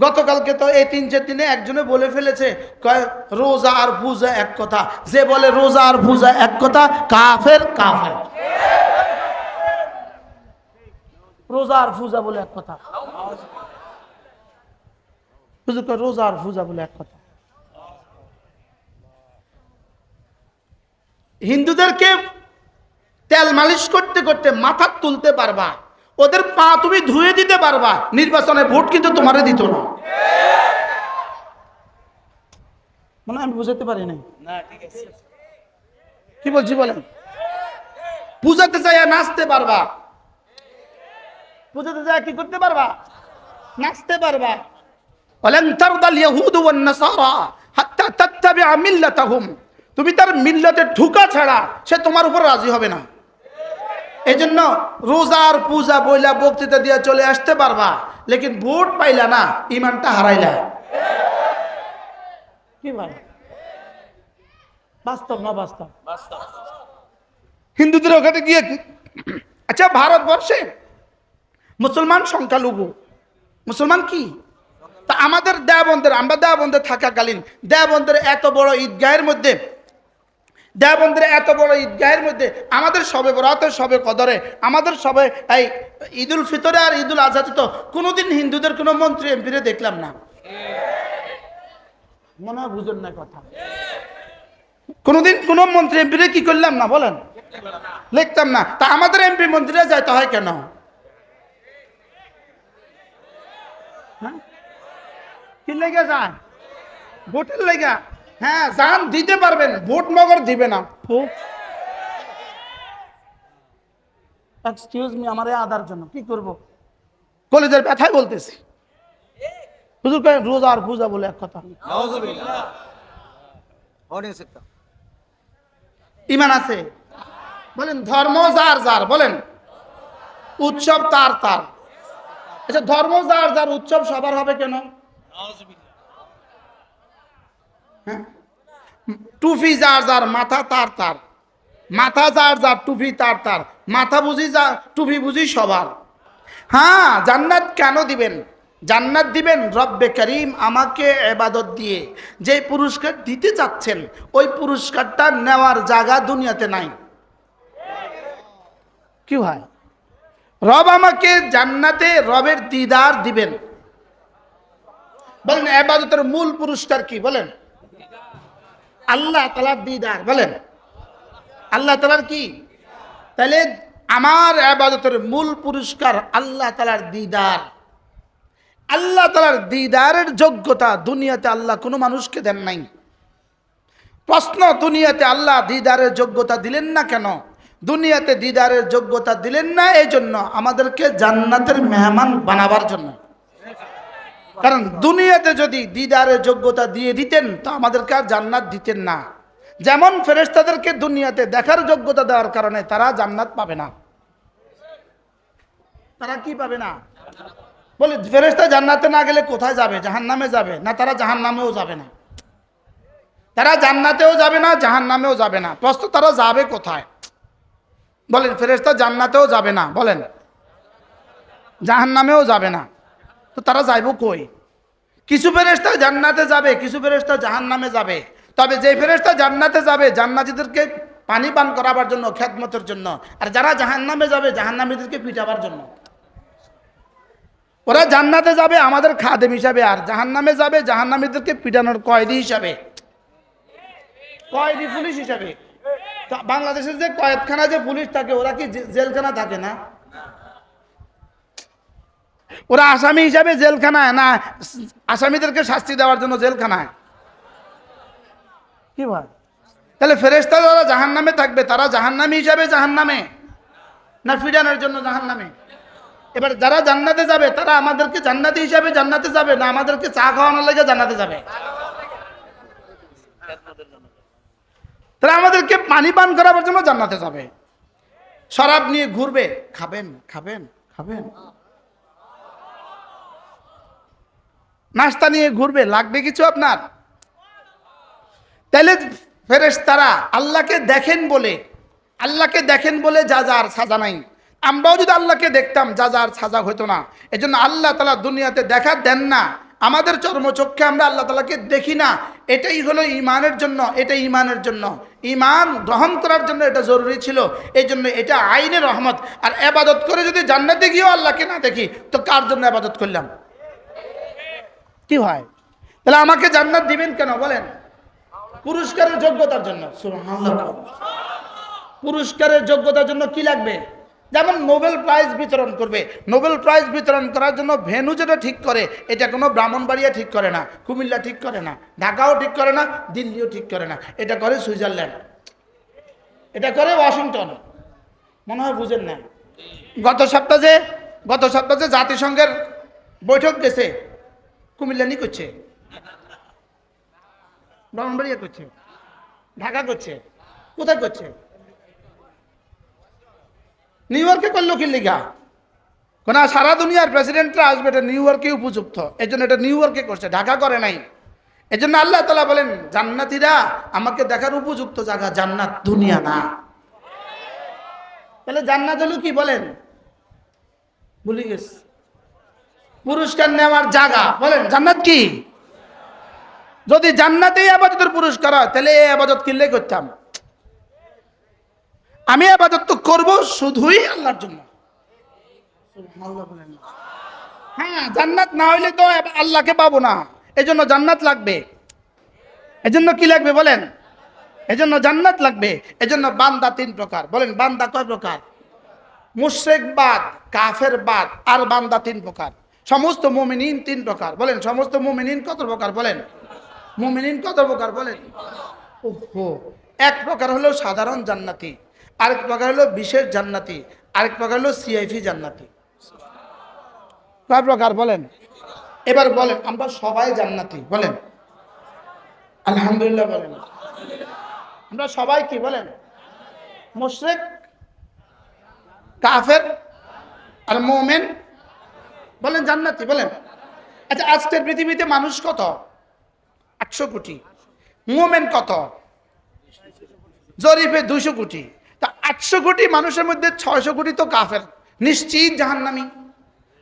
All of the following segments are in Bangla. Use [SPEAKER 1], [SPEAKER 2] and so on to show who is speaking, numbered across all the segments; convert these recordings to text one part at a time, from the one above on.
[SPEAKER 1] গতকালকে তো এই 3-4 দিনে একজনে বলে ফেলেছে, কয় রোজা আর পূজা এক কথা। যে বলে রোজা আর পূজা এক কথা, কাফের কাফের। রোজা আর পূজা বলে এক কথা, হুজুর কয় রোজা আর পূজা বলে এক কথা। হিন্দুদেরকে তেল মালিশ করতে করতে মাথা তুলতে পারবা, ওদের পা তুমি ধুয়ে দিতে পারবা, নির্বাচনে ভোট কিন্তু তোমারে দিত না। মানে আমি বুঝাতে পারি নাই, কি বলছি বলেন? পূজাতে যাইয়া নাচতে পারবা, পূজাতে যাইয়া কি করতে পারবা? নাচতে পারবা। ওয়ালান তারদাল ইয়াহুদু ওয়ান নাসারা হাত্তা তাত্তাবিআ মিল্লাতাহুম, তুমি তার মিল্লাতে ঢুকা ছাড়া সে তোমার উপর রাজি হবে না। এজন্য রোজা আর পূজা বইলা বক্তৃতা দিয়া চলে আসতে পারবা, লেকিন ভোট পাইলা না, ইমানটা হারাইলা। কি ভাই, বাস্তব না বাস্তব? হিন্দুদের ওখানে গিয়ে, আচ্ছা ভারতবর্ষে মুসলমান সংখ্যালঘু, মুসলমান কি তা আমাদের দেওবন্দের, আমরা দেওবন্দে থাকাকালীন দেওবন্দের এত বড় ঈদগাহের মধ্যে, দেওবন্দের এত বড় ঈদগাহের মধ্যে আমাদের সবে বরাতে, সবে কদরে, আমাদের সবে এই ঈদুল ফিতরে আর ঈদুল আজহাতে তো কোনোদিন হিন্দুদের কোনো মন্ত্রী এমপিরে দেখলাম না। মনে হয় বুঝুন না কথা। কোনোদিন কোনো মন্ত্রী এমপিরে কি করলাম না বলেন, লিখতাম না। তা আমাদের এমপি মন্ত্রীরা যাইতে হয় কেন? কি লেগে যায়? ভোটের লেগা। হ্যাঁ, জান দিতে পারবেন, ভোট মগর দিবে না। এক্সকিউজ মি, আমার আদার জন্য কি করব? কলেজের ব্যথায় বলতেছি। হুজুর কয় রোজা আর পূজা বলে এক কথা। ইমান আছে বলেন? ধর্ম যার যার, বলেন উৎসব তার তার। আচ্ছা, ধর্ম যার যার, উৎসব সবার হবে কেন? হ্যাঁ? টুপি যার যার, মাথা তার তার, মাথা যার যার, টুপি তার তার, মাথা বুঝি যা, টুপি বুঝি সবার। হ্যাঁ, জান্নাত কেন দিবেন? জান্নাত দিবেন রব্বে করিম আমাকে ইবাদত দিয়ে। যে পুরস্কার দিতে চাচ্ছেন, ওই পুরস্কারটা নেওয়ার জায়গা দুনিয়াতে নাই। কি হয়? রব আমাকে জান্নাতে রবের দিদার দিবেন। বলেন ইবাদতের মূল পুরস্কার কি? বলেন আল্লাহ তাআলার দিদার। বলেন আল্লাহ তাআলার কি? তাহলে আমার ইবাদতের মূল পুরস্কার আল্লাহ তাআলার দিদার। আল্লাহ তাআলার দিদারের যোগ্যতা দুনিয়াতে আল্লাহ কোনো মানুষকে দেন নাই। প্রশ্ন, দুনিয়াতে আল্লাহ দিদারের যোগ্যতা দিলেন না কেন? দুনিয়াতে দিদারের যোগ্যতা দিলেন না এই জন্য আমাদেরকে জান্নাতের মেহমান বানাবার জন্য। কারণ দুনিয়াতে যদি দিদারের যোগ্যতা দিয়ে দিতেন তো আমাদেরকে আর জান্নাত দিতেন না। যেমন ফেরেশতাদেরকে দুনিয়াতে দেখার যোগ্যতা দেওয়ার কারণে তারা জান্নাত পাবে না। তারা কি পাবে না? বলে ফেরেশতা জান্নাতে না গেলে কোথায় যাবে? জাহান্নামে যাবে না? তারা জাহান্নামেও যাবে না। তারা জান্নাতেও যাবে না, জাহান্নামেও যাবে না। প্রশ্ন, তারা যাবে কোথায়? বলেন ফেরেশতা জান্নাতেও যাবে না, বলেন জাহান্নামেও যাবে না, তো তারা যাইব কই? কিছু ফেরেশতা জান্নাতে যাবে, কিছু ফেরেশতা জাহান্নামে যাবে। তবে যে ফেরেশতা জান্নাতে যাবে জান্নাতীদেরকে পানি পান করাবার জন্য, খেদমতের জন্য। আর যারা জাহান্নামে যাবে জাহান্নামীদেরকে পিটাবার জন্য। ওরা জান্নাতে যাবে আমাদের খাদেম হিসাবে, আর জাহান্নামে যাবে জাহান্নামীদেরকে পিটানোর কয়েদি হিসাবে, কয়েদি পুলিশ হিসাবে। বাংলাদেশের যে কয়েদখানা যে পুলিশ থাকে, ওরা কি জেলখানা থাকে না? ওরা আসামি হিসাবে জেলখানায় না, আসামিদেরকে শাস্তি দেওয়ার জন্য জেলখানায়? কি ভাই? তাহলে ফেরেশতা যারা জাহান্নামে থাকবে তারা জাহান্নামী হিসাবে জাহান্নামে, না ফিরানোর জন্য জাহান্নামে? এবার যারা জান্নাতে যাবে তারা আমাদেরকে জান্নাতি হিসাবে জান্নাতে যাবে, না আমাদেরকে চা খাওয়ানোর লেগে জান্নাতে যাবে? তারা আমাদেরকে পানি পান করাবার জন্য জান্নাতে যাবে। শরাব নিয়ে ঘুরবে, খাবেন খাবেন খাবেন। নাস্তা নিয়ে ঘুরবে, লাগবে কিছু আপনার? তাইলে ফেরেশতারা আল্লাহকে দেখেন বলে, আল্লাহকে দেখেন বলে যা যার সাজা নাই। আমরাও যদি আল্লাহকে দেখতাম যা যার সাজা হতো না। এজন্য আল্লাহ তাআলা দুনিয়াতে দেখা দেন না, আমাদের চর্মচক্ষে আমরা আল্লাহ তাআলাকে দেখি না, এটাই হলো ঈমানের জন্য, এটা ঈমানের জন্য, ঈমান গ্রহণ করার জন্য এটা জরুরি ছিল। এই জন্য এটা আইনের রহমত। আর ইবাদত করে যদি জান্নাতে গিয়েও আল্লাহকে না দেখি, তো কার জন্য ইবাদত করলাম? কি হয়? তাহলে আমাকে জান্নাত দিবেন কেন বলেন? পুরস্কারের যোগ্যতার জন্য। সুবহানাল্লাহ। পুরস্কারের যোগ্যতার জন্য কি লাগবে? যেমন নোবেল প্রাইজ বিতরণ করবে, নোবেল প্রাইজ বিতরণ করার জন্য ভেন্যু যেটা ঠিক করে, এটা কোনো ব্রাহ্মণবাড়িয়া ঠিক করে না, কুমিল্লা ঠিক করে না, ঢাকাও ঠিক করে না, দিল্লিও ঠিক করে না, এটা করে সুইজারল্যান্ড, এটা করে ওয়াশিংটন। মনে হয় বুঝেন না। গত সপ্তাহে জাতিসংঘের বৈঠক গেছে, কুমিল্লা নি করছে, ব্রাহ্মণবাড়িয়া করছে, ঢাকা করছে, কোথায় করছে? নিউ ইয়র্কে করলো কি লিগা? কোন সারা দুনিয়ার প্রেসিডেন্টরা আসবে, এটা নিউ ইয়র্কে উপযুক্ত, এই জন্য এটা নিউ ইয়র্কে করছে, ঢাকা করে নাই। এই জন্য আল্লাহ তাআলা বলেন, জান্নাতীরা আমাকে দেখার উপযুক্ত জায়গা জান্নাত, দুনিয়া না। তাহলে জান্নাত হলো কি বলেন? ভুলে গেছে। পুরস্কার নেওয়ার জায়গা বলেন, জান্নাত কি? যদি জান্নাতেই ইবাদতের পুরস্কার হয়, তাহলে এই ইবাদত কিল্লে করতাম? আমি ইবাদত তো করবো শুধুই আল্লাহর জন্য। হ্যাঁ, জান্নাত না হইলে তো আল্লাহকে পাবো না, এজন্য জান্নাত লাগবে। এজন্য কি লাগবে বলেন? এজন্য জান্নাত লাগবে। এজন্য বান্দা তিন প্রকার। বলেন, বান্দা কয় প্রকার? মুশরিক বাদ, কাফের বাদ, আর বান্দা তিন প্রকার। সমস্ত মুমিনিন তিন প্রকার। বলেন, সমস্ত মুমিনিন কত প্রকার? বলেন, মুমিনিন কত প্রকার? বলেন। ওহো, এক প্রকার হলো সাধারণ জান্নাতি, আরেক প্রকার হলো বিশেষ জান্নাতি, আরেক প্রকার হলো সিআইপি জান্নাতি। কয় প্রকার বলেন? এবার বলেন, আমরা সবাই জান্নাতি বলেন আলহামদুলিল্লাহ বলেন। আমরা সবাই কি বলেন? মুশরিক, কাফের আর মুমিন বলেন জান্নাতি বলেন। আচ্ছা, আজকের পৃথিবীতে মানুষ কত? 800 কোটি। মুমিন কত? জরিপে 200 কোটি। তা 800 কোটি মানুষের মধ্যে 600 কোটি তো কাফের, নিশ্চিত জাহান্নামী।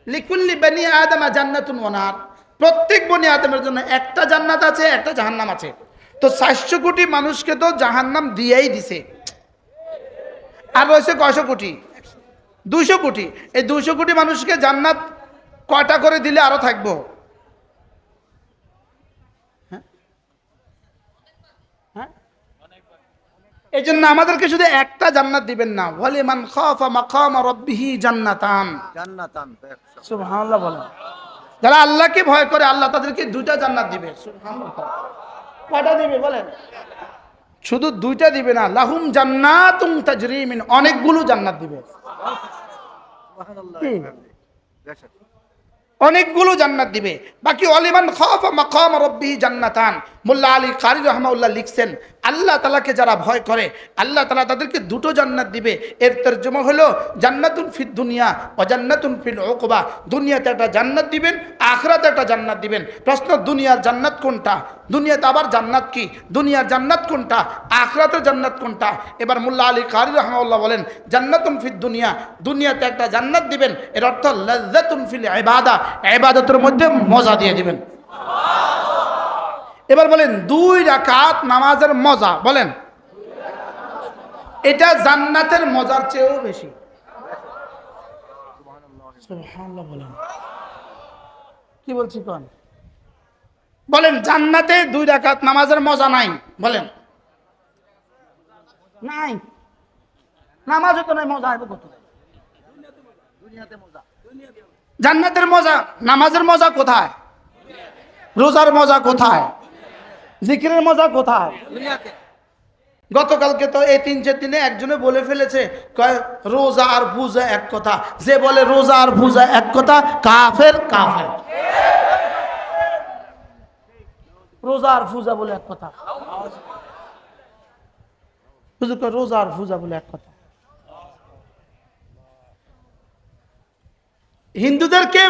[SPEAKER 1] লিকুল্লি বনি আদম জান্নাতুন ওয়া নার, প্রত্যেক বনি আদমের জন্য একটা জান্নাত আছে, একটা জাহান্নাম আছে। তো 400 কোটি মানুষকে তো জাহান্নাম দিয়েই দিছে। আর রয়েছে কয়শো কোটি? 200 কোটি। এই 200 কোটি মানুষকে জান্নাত কয়টা করে দিলে আরো থাকবো? হ্যাঁ, এই জন্য আমাদেরকে শুধু একটা জান্নাত দিবেন না, ওয়ালিমান খাফা মাকাম রাব্বিহি জান্নাতান। সুবহানাল্লাহ বলেন। যারা আল্লাহকে ভয় করে, আল্লাহ তাদেরকে দুইটা জান্নাত দিবে। সুবহানাল্লাহ। কয়টা দিবে বলেন? শুধু দুইটা দিবে না, লাহুম জান্নাতুন তাজরি মিন, অনেকগুলো জান্নাত দিবে। অনেকগুলো জান্নাত দিবে। বাকি ওয়ালিমান খাফা মাকাম রাব্বিহি জান্নাতান। মোল্লা আলী কারি রাহমাহুল্লাহ লিখছেন, আল্লাহ তাআলাকে যারা ভয় করে, আল্লাহ তাআলা তাদেরকে দুটো জান্নাত দিবে। এর তরজমা হলো জান্নাতুন ফিদ দুনিয়া ওয়া জান্নাতুন ফিল উকবা। দুনিয়াতে একটা জান্নাত দিবেন, আখিরাতে একটা জান্নাত দিবেন। প্রশ্ন, দুনিয়ার জান্নাত কোনটা? দুনিয়াতে আবার জান্নাত কি? দুনিয়ার জান্নাত কোনটা? আখিরাতের জান্নাত কোনটা? এবার মোল্লা আলী কারি রাহমাহুল্লাহ বলেন, জান্নাতুন ফিদ দুনিয়া, দুনিয়াতে একটা জান্নাত দিবেন, এর অর্থ লাযযাতুন ফিল ইবাদা, ইবাদতের মধ্যে মজা দিয়ে দিবেন। এবার বলেন, 2 রাকাত নামাজের মজা বলেন, এটা জান্নাতের মজার চেয়েও বেশি। সুবহানাল্লাহ বলেন। কি বলছি কোন? বলেন, জান্নাতে 2 রাকাত নামাজের মজা নাই বলেন? নাই। নামাজও তো নাই, মজা হবে কত? জান্নাতের মজা, নামাজের মজা কোথায়? রোজার মজা কোথায়? জিকিরের মজা কোথায়? গতকালকে তো এই 3-4 দিনে একজনে বলে ফেলেছে, কয় রোজা আর পূজা এক কথা। যে বলে রোজা আর পূজা এক কথা, কাফের। কাফের। রোজা আর পূজা বলে এক কথা। হুজুর কয় রোজা আর পূজা বলে এক কথা। হিন্দুদেরকে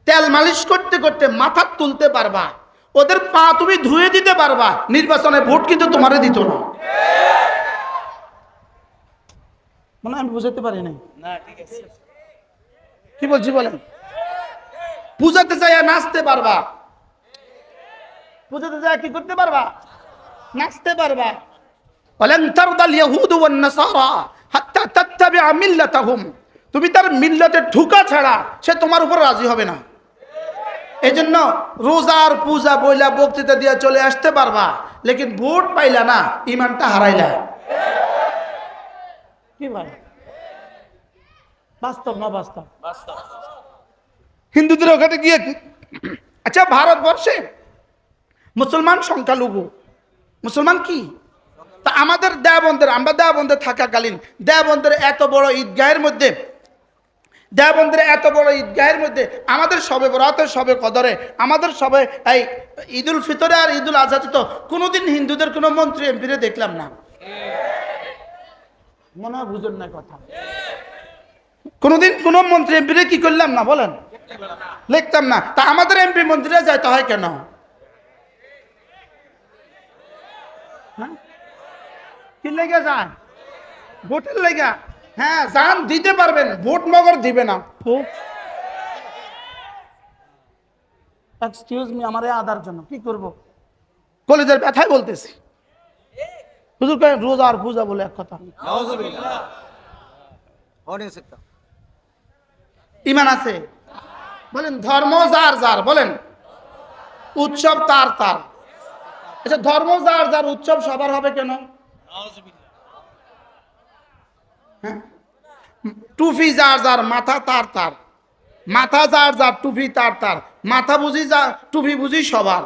[SPEAKER 1] তেল মালিশ করতে করতে মাথা তুলতে পারবা, ওদের পা তুমি ধুয়ে দিতে পারবা, নির্বাচনে ভোট কিন্তু তোমারে দিত না। মনে আমি বুঝাতে পারি নাই। কি বলছি বলেন? পূজাতে যাইয়া নাচতে পারবা, পূজাতে যাইয়া কি করতে পারবা? নাচতে পারবা। ওয়ালান তারদাল ইয়াহুদু ওয়ান নাসারা হাত্তা তাত্তাবিআ মিল্লাতাহুম, তুমি তার মিল্লাতে ঢুকা ছাড়া সে তোমার উপর রাজি হবে না। এই জন্য রোজার পূজা বইলা বক্তৃতা দিয়ে চলে আসতে পারবা, লেকিন ভোট পাইলা না, ইমানটা হারাইলা। কি ভাই, বাস্তব না বাস্তব? হিন্দুদের ওখানে গিয়ে আচ্ছা, ভারতবর্ষে মুসলমান সংখ্যালঘু, মুসলমান কি, তা আমাদের দেওবন্দের, আমরা দেওবন্দে থাকাকালীন দেওবন্দের এত বড় ঈদগাহের মধ্যে, দেওবন্দের এত বড় ঈদগাহের মধ্যে আমাদের সবে বরাতে, সবে কদরে, আমাদের সবে এই ঈদুল ফিতরে আর ঈদুল আজহাতে তো কোনোদিন হিন্দুদের কোনো মন্ত্রী এমপিরে দেখলাম না। মনে হয় বুঝুন না কথা। কোনোদিন কোনো মন্ত্রী এমপিরে কি করলাম না বলেন, লিখতাম না। তা আমাদের এমপি মন্ত্রীরা যাইতে হয় কেন? হ্যাঁ, কি লেগে যায়? ভোটের লেগা। হ্যাঁ, জান দিতে পারবেন, ভোট মগর দিবে না। এক্সকিউজ মি, আমার আদার জন্য কি করব? কলেজের ব্যথায় বলতেছি। হুজুর কয় রোজা আর পূজা বলে এক কথা। ইমান আছে বলেন, ধর্ম যার যার বলেন, উৎসব তার তার। আচ্ছা, ধর্ম যার যার, উৎসব সবার হবে কেন? হ্যাঁ, টুপি যার যার, মাথা তার তার, মাথা যার যার, টুপি তার তার, মাথা বুঝি যা, টুপি বুঝি সবার।